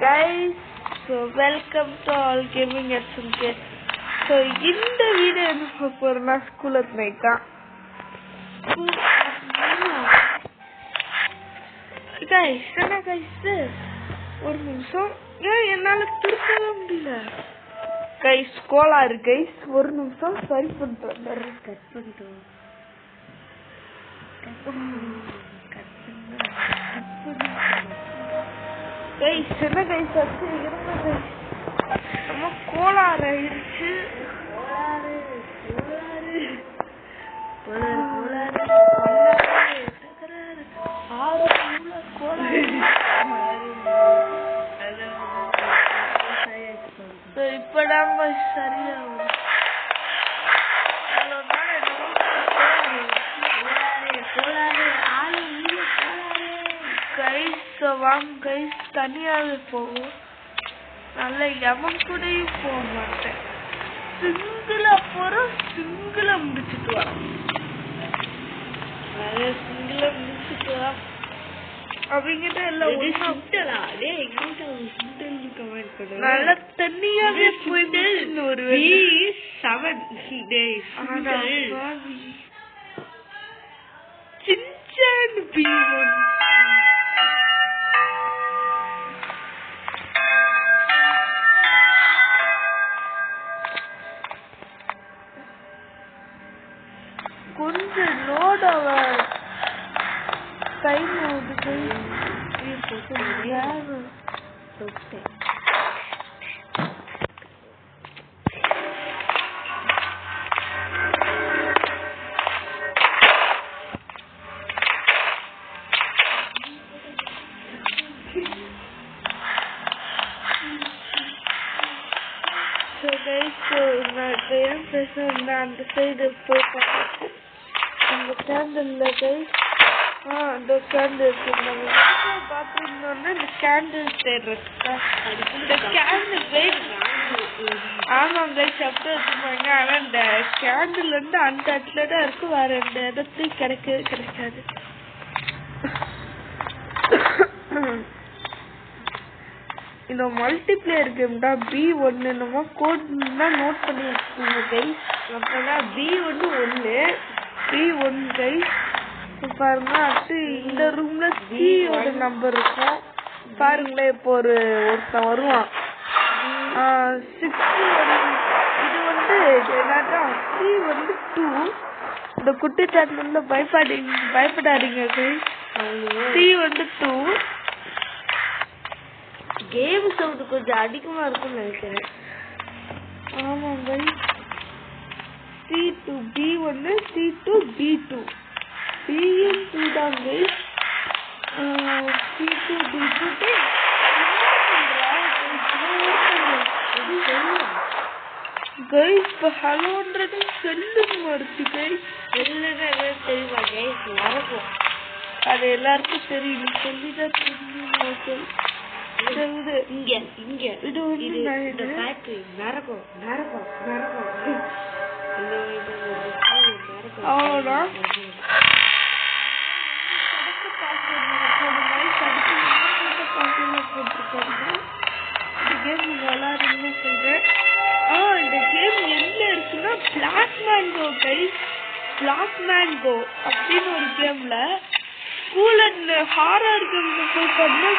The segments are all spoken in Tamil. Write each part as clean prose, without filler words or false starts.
guys, so welcome to all gaming at SMK. So இந்த வீடியோ என்ன பார்க்க போறோம்னா ஸ்கூல் அட் நைட் தான். guys என்ன guys ஒரு நிமிஷம் ஏன் என்னால திருப்பவே முடியல guys கோளாறு guys ஒரு நிமிஷம் சரி பண்ணிட்டு கட் பண்ணிட்டோம் guys என்ன guys அது இருங்க guys நம்ம கோளாறு ஆயிடுச்சு இப்படாம சரியாகும் வாங்க கைஸ் தனியாவே போகும் நல்ல எவன் கூடயும் போக மாட்டேன் சிங்கிளா போறோம் சிங்கிளா முடிச்சுட்டு வரோம் சிங்கிளா முடிச்சுட்டு வா அப்படிங்கிட்ட எல்லாம் நல்ல தனியாவே போயிட்டு ஒரு 7 days சின்சான் B1 கொஞ்சம் லோட் ஆவர் டைம் ஆகுது அந்த சைடு போய் பார்த்து அந்த கேண்டில் கைஸ் அந்த கேண்டில் பார்த்துருந்தோன்னா இந்த கேண்டில் தேடுறது இந்த கேண்டில் கைஸ் ஆமாம் கைஸ் அப்படி வச்சுப்பாங்க ஆனால் இந்த கேண்டில் வந்து அந்த இடத்துல தான் இருக்கு வேற எந்த இடத்துலையும் கிடைக்காது இந்த மல்டிபிளேயர் கேம் தான் B1 என்னமோ கோட் தான் நோட் பண்ணி வச்சுக்கோங்க கைஸ் அப்படின்னா B1 கைஸ் பாருங்க அடுத்து இந்த ரூம்ல C-யோட நம்பர் இருக்கும் பாருங்களேன் இப்போ ஒருத்தன் வருவான் 61 இது வந்து என்னதான் C வந்து 2 இந்த குட்டி சேனல்ல பயப்படாதீங்க கைஸ் C வந்து 2 கேம் சவுண்ட் கொஞ்சம் அதிகமா இருக்கும்னு நினைக்கிறேன் ஆமாம் guys C2 B1 C2 B2 B1 2 தான் கைஸ் C2 B2 கைஸ் இப்போ ஹலோன்றது செல்லுன்னு வருது கைஸ் செல்லுன்னு தெரியுமா கைஸ் மறக்கும் அது எல்லாருக்கும் தெரியும் சொல்லிதான் தெரியும் இங்க இது வந்து ஃபேக்டரி நரகம் அவ்வளோதான் கேம் விளாடுன்னு சொல்றேன் இந்த கேம் எங்க இருக்குன்னா black mango guys black mango அப்படின்னு ஒரு கேம்ல ஸ்கூல் அண்ட் ஹாரர் கேம்ல போய் பண்ணா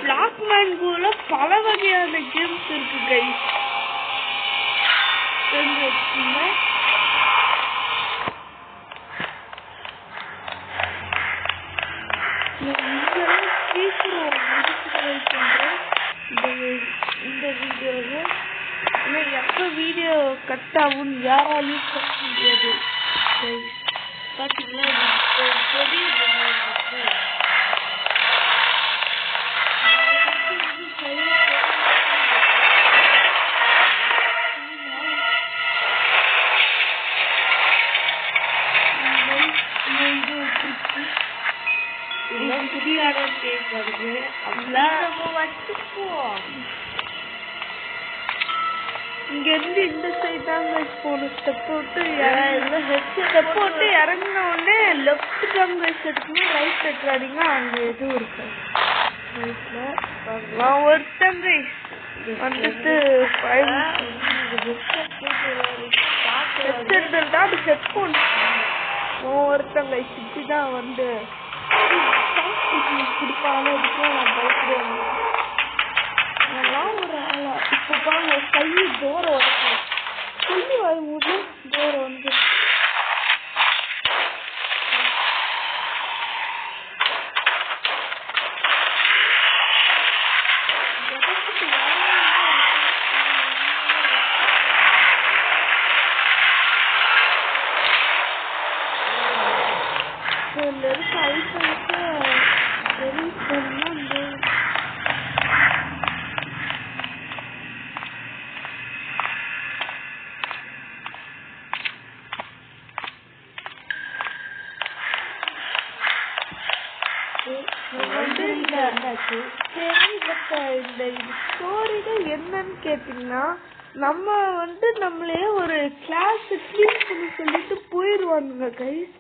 பிளாக் மேங்கோல பல வகையான கேம்ஸ் இருக்கு கைஸ் தெரிஞ்சு வச்சுக்கோங்க இந்த வீடியோவை எப்ப வீடியோ கட் ஆகும் யாராலையும் கட்ட முடியாது பாத்தீங்களா இங்க இருந்து இந்த சைடு தான் கைஸ் போகணும். ஸ்டெப் போட்டு ஸ்டெப் போட்டு இறங்கின உடனே லெஃப்ட் தான் கைஸ் எடுக்கணும். ரைட் எடுக்காதீங்க, அங்க எதுவும் இருக்கு. ஒருத்தன் கைஸ் வந்துட்டு ஹெட்போன் ஒருத்தன் கைஸ் இப்படிதான் வந்து கொடுப்பாங்க. நான் பயப்படுவேன். ஒரு ஆளா இப்ப பாருங்க கையை டோர உடச்சு சொல்லி வரும்போது டோர வந்து இருக்க ஐட்டம்ஸ ரிலீஸ் பண்ணா என்னன்னு கேட்டீங்கன்னா நம்ம வந்து நம்மளே ஒரு கிளாஸ் கிளீன் பண்ணி சொல்லிட்டு போயிருவானுங்க கைஸ்.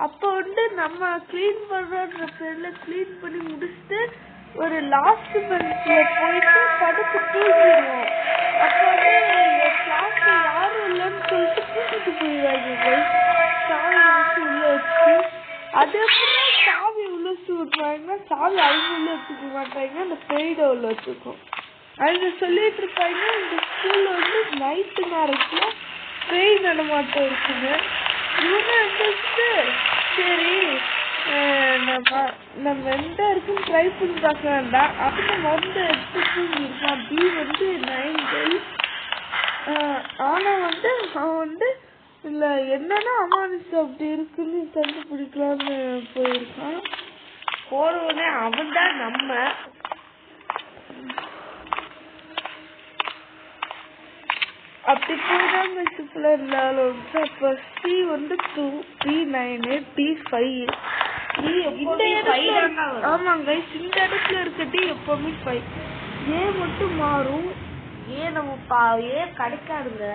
அப்ப வந்து நம்ம கிளீன் பண்றன்ற பேர்ல கிளீன் பண்ணி முடிச்சுட்டு ஒரு லாஸ்ட் பெஞ்ச்ல போயிட்டு படுத்து தூங்கிடுவோம். அப்ப வந்து கிளாஸ்ல யாரும் இல்லைன்னு சொல்லிட்டு கூட்டிட்டு போயிடுவாங்க கைஸ். சாவி வச்சு உள்ள வச்சு அதே போல சாவி உள்ள விட்டுருவாங்கன்னா சாவி அவங்க உள்ள வச்சுக்க மாட்டாங்க, அந்த பெய்ட உள்ள வச்சுக்கும். அவங்க சொல்லிட்டு இருப்பாங்க இந்த ஸ்கூல்ல வந்து நைட்டு நேரத்துல பேய் நடமாட்டம் இருக்குங்க. இவங்க இருந்துச்சு சரி நம்ம எந்த இருக்குன்னு ட்ரை பண்ணி பார்க்க வேண்டாம். அப்ப நம்ம வந்து எடுத்து தூங்கிருக்கான். பி வந்து 9 days. ஆனா வந்து அவன் வந்து இல்ல என்னன்னா அமானுஷ அப்படி இருக்குன்னு கண்டுபிடிக்கலான்னு போயிருக்கான். போறவனே அவன் தான் நம்ம அப்படி போய்தான் மெஸ்ஸுக்குள்ள இருந்தாலும். அப்ப சி வந்து 2, B 9, D 5. ஆமாங்க இந்த இடத்துல இருக்க D எப்பவுமே 5. ஏ மட்டும் மாறும். ஏ நம்ம ஏ கிடைக்காதுங்க.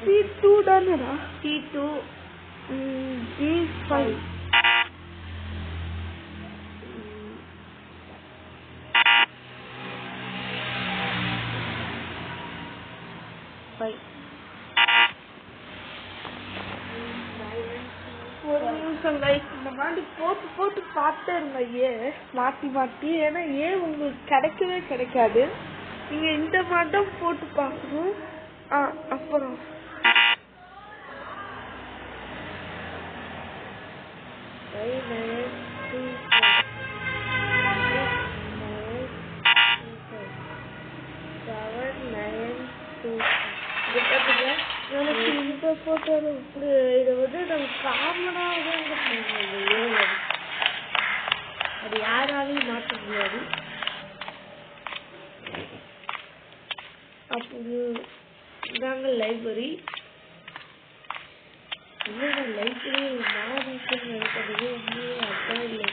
C2 தானடா. C2 D5. ஒரு நிமிஷம் லைக் இந்த மாதிரி போட்டு போட்டு பார்த்தே இருங்க ஏ மாத்தி மாத்தி. ஏன்னா ஏ உங்களுக்கு கிடைக்கவே கிடைக்காது. நீங்க இந்த மாதிரி தான் போட்டு பார்க்கணும். அப்புறம் இந்த போட்டோ இதை வந்து நம்ம காமனாக அது யாராலையும் மாற்ற முடியாது. அப்போ இதாங்க லைப்ரரி. லைப்ரரி மாநிலம் நினைக்கிறது உண்மையே அதான் இல்லை.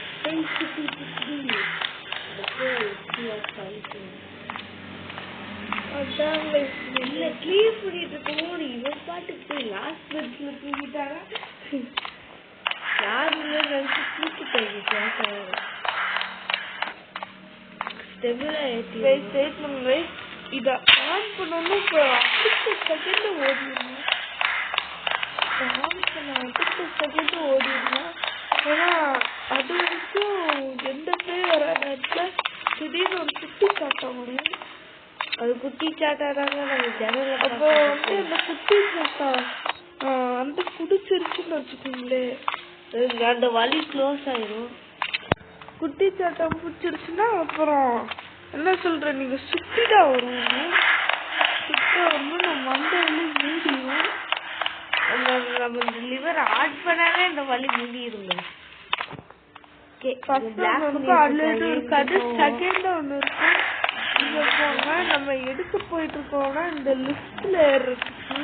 இல்ல கிளீன் பண்ணிட்டு இருக்கோம். இவன் பாட்டுக்கு போய் லாஸ்ட் பெஞ்ச்ல தூங்கிட்டாங்க. யாரும் நினைச்சு தூக்கிட்டாங்க. இத ஆன் பண்ணணும். இப்ப அடுத்த செகண்ட் ஓடிடணும். ஆன் பண்ண அடுத்த செகண்ட் ஓடிடணும். ஏன்னா அது வரைக்கும் எந்த பேர் வர நேரத்துல திடீர்னு ஒரு குட்டி சாட்டம் வரும். அது குட்டி சாட்டாதாங்க நம்ம ஜனல. அப்போ வந்து அந்த குட்டி சாட்டா வந்து குடிச்சிருச்சுன்னு வச்சுக்கோங்களே, அந்த வலி க்ளோஸ் ஆயிரும். குட்டி சாட்டம் பிடிச்சிருச்சுன்னா அப்புறம் என்ன சொல்ற நீங்க சுத்திதான் வருவோம். சுத்த வரும்போது நம்ம மண்டையில மூடிடும். நம்ம லிவர் ஆட் பண்ணாலே இந்த வலி மூடிடுங்க. செகண்ட் ஒண்ணு இருக்கும். இங்க போங்க நம்ம எடுக்க போயிட்டு இருக்கோம்னா இந்த லிஸ்ட்ல ஏறதுக்கு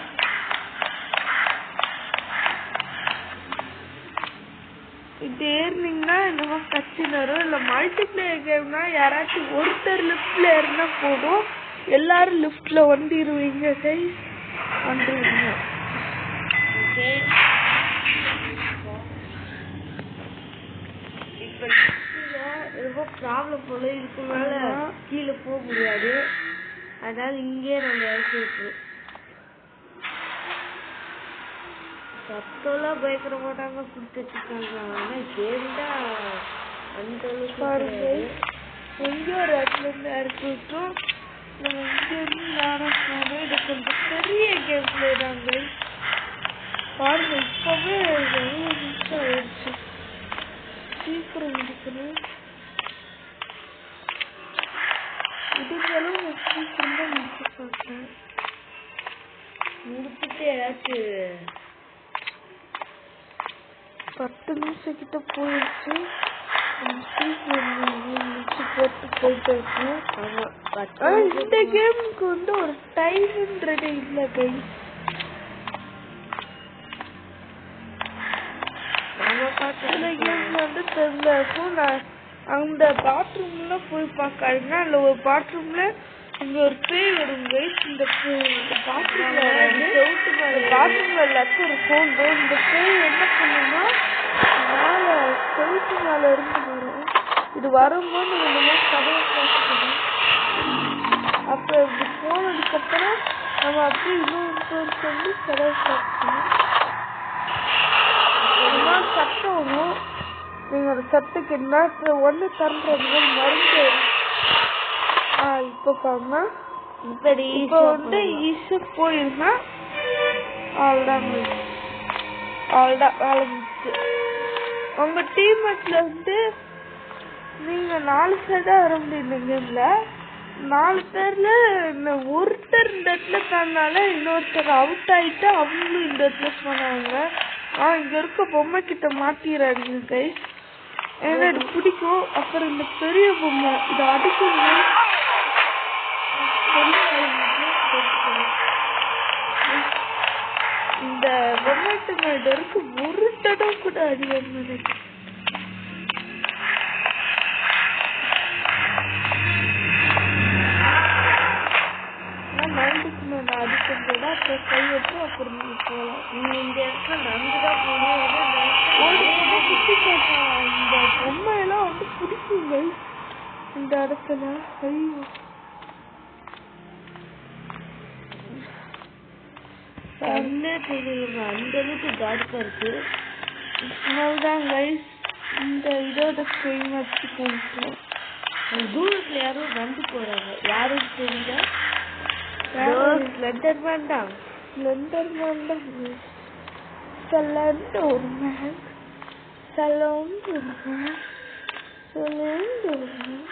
இது ஏறினீங்கன்னா என்னமோ கட்சின்னு வரும். இல்ல மல்டிபிளேயர் கேம்னா யாராச்சும் ஒருத்தர் லிப்ட்ல ஏறினா போதும், எல்லாரும் லிப்ட்ல வந்துருவீங்க கைஸ். வந்துருங்க. ஓகே இப்ப ரொம்ப ப்ராப்ளம் போல, இதுக்கு மேல கீழே போக முடியாது, அதனால இங்கே நம்ம இறக்கி விட்டுருவோம். சத்தம்லாம் பயங்கர மாட்டாங்க கொடுத்து வச்சுருக்காங்க, ஆனா கேம் தான் அந்த அளவுக்கு எங்கேயோ ஒரு இடத்துல இருந்து இறக்கி விட்டோம். நம்ம இங்கேருந்து நேரம் போனோம். இது கொஞ்சம் பெரிய கேம் பிளே தாங்க. பாருங்க இப்பவே எவ்வளோ நிமிஷம் ஆயிடுச்சு. சீக்கிரம் முடிக்கணும். இதுங்களும் சீக்கிரம் தான் முடிச்சு பார்க்கேன். முடிச்சுட்டு ஏதாச்சும் 10 நிமிஷம் கிட்ட போயிடுச்சு. முடிச்சு போட்டு போயிட்டு இருக்கோம். ஆனா இந்த கேமுக்கு வந்து ஒரு டைம்ன்றது இல்லை கைஸ். சில கேம் வந்து தெரியல இருக்கும். நான் அந்த பாத்ரூம்ல போய் பார்க்காதுங்க. அதுல ஒரு பாத்ரூம்ல இங்க ஒரு பேய் வரும் கைஸ். இந்த பாத்ரூம்ல பாத்ரூம்ல எல்லாத்தையும் இருக்கும். இந்த பேய் என்ன பண்ணுன்னா மேல செவுத்து மேல இருந்து வரும். இது வரும்போது நம்ம கதவை பார்த்துக்கணும். அப்ப இப்படி போனதுக்கு அப்புறம் நம்ம அப்படியே இன்னொரு சொல்லி கதவை பார்த்துக்கணும். சத்தம் வரும். நீங்க ஒரு சத்துக்கு என்ன ஒண்ணு தரது மருந்து. இப்ப பாருங்க, இப்ப வந்து ஈஸியா போயிருந்தா அவ்வளவுதான் வேலை முடிச்சு. உங்க டீம்மேட்ல வந்து நீங்க 4 சைடா வர முடியும். கேம்ல 4 பேர்ல ஒருத்தர் இந்த இடத்துல தன்னால இன்னொருத்தர் அவுட் ஆயிட்டு அவங்களும் இந்த இடத்துல போனாங்க. இங்க இருக்க பொம்மை கிட்ட மாட்டிடுறாங்க கைஸ். ஏன்னா இது பிடிக்கும். அப்புறம் இந்த பெரிய பொம்மை இதை அடிக்கணும். இந்த பொம்மைட்டு இது வரைக்கும் ஒரு தடவை கூட அடிக்கணும் நினைக்கிறேன். நான் அடிக்கிறதா அப்புறம் கை வச்சு அப்புறம் நீங்க போகலாம். நீங்க இந்த இடத்துல நடந்துதான் போகணும். சுத்தி கேட்கலாம். இந்த பொம்மையெல்லாம் வந்து பிடிக்குங்க இந்த இடத்துல. ஐயோ அந்த அளவுக்கு டார்க்கா இருக்கு. அதனால்தான் கைஸ் இந்த இதோட ஸ்கிரீன் வச்சு கொஞ்சம் தூரத்துல யாரும் வந்து போறாங்க. யாரும் தெரியல. ஸ்லெண்டர்மேன் தான். ஸ்லெண்டர்மேன் தான். ஸ்லெண்டர்மேன் ஸ்லெண்டர்மேன் ஸ்லெண்டர்மேன்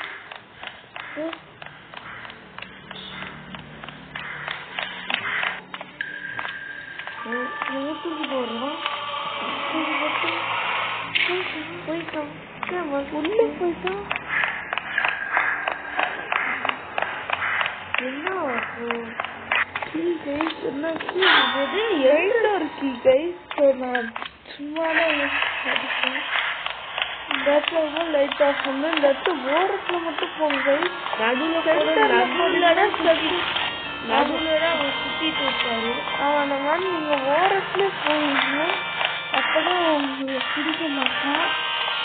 தூக்கி போடுறோம். போயிட்டோம். உள்ள போயிட்டோம். என்ன கீ கைஸ் என்ன கீ இது? எயில ஒரு கீ கைஸ். நான் சும்மாதான் அடிப்பேன். இந்த இடத்துல லைட் ஆஃப் பண்ணு. இந்த இடத்துல ஓரத்துல மட்டும் போங்க கைஸ். நடுவுலதான் அவன் சுத்திட்டு இருப்பாரு. அவனை மாதிரி நீங்க ஓரத்துல போவீங்க. அப்பதான் அவங்க பிடிக்க மாட்டான்.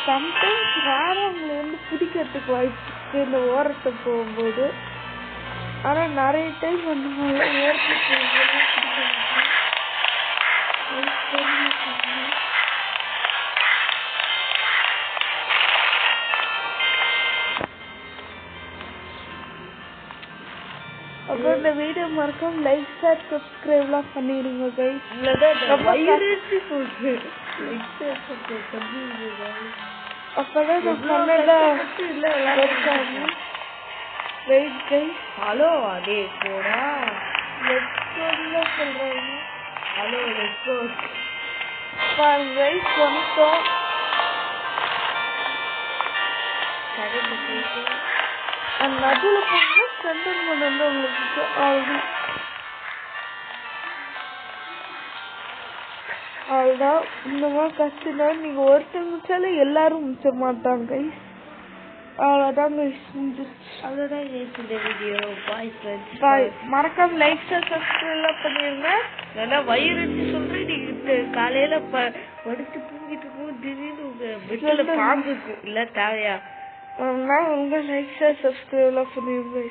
சம்டைம்ஸ் வேற அவங்களை வந்து பிடிக்கிறதுக்கு வாய்ப்பு இருக்கு இந்த ஓரத்தை போகும்போது. ஆனா நிறைய டைம் வந்து ஓரத்துல போகும்போது பிடிக்க மாட்டான். அப்புறம் இந்த வீடியோ மறக்காம லைக் ஷேர் சப்ஸ்கிரைப் எல்லாம் பண்ணிடுங்க கைஸ். அப்பதான் நான் சொன்னல வெயிட் கைஸ். ஹலோ அதே போடா. லெட்ஸ் சொல்றாங்க. ஹலோ லெட்ஸ் பாருங்க கைஸ் வந்துட்டோம். அந்த நடுவுல போனா ஸ்லெண்டர்மேன் வந்து உங்களுக்கு அவ்வளோதான். இந்த மாதிரி கஷ்டம் நீங்க ஒருத்தர் முடிச்சாலும் எல்லாரும் முடிச்ச மாட்டாங்க கைஸ். அவ்வளோதான் அவ்வளோதான் இந்த வீடியோ. Bye friends. பாய். மறக்காம லைக் சப்ஸ்கிரைப் பண்ணிருங்க. நல்லா வயிறுச்சு சொல்றேன். நீங்க காலையில படுத்து தூங்கிட்டு இருக்கும் திடீர்னு உங்க பெட்ல பாம்பு இருக்கும் இல்ல தேவையா? உங்க லைக் சப்ஸ்கிரைப் பண்ணிருங்க.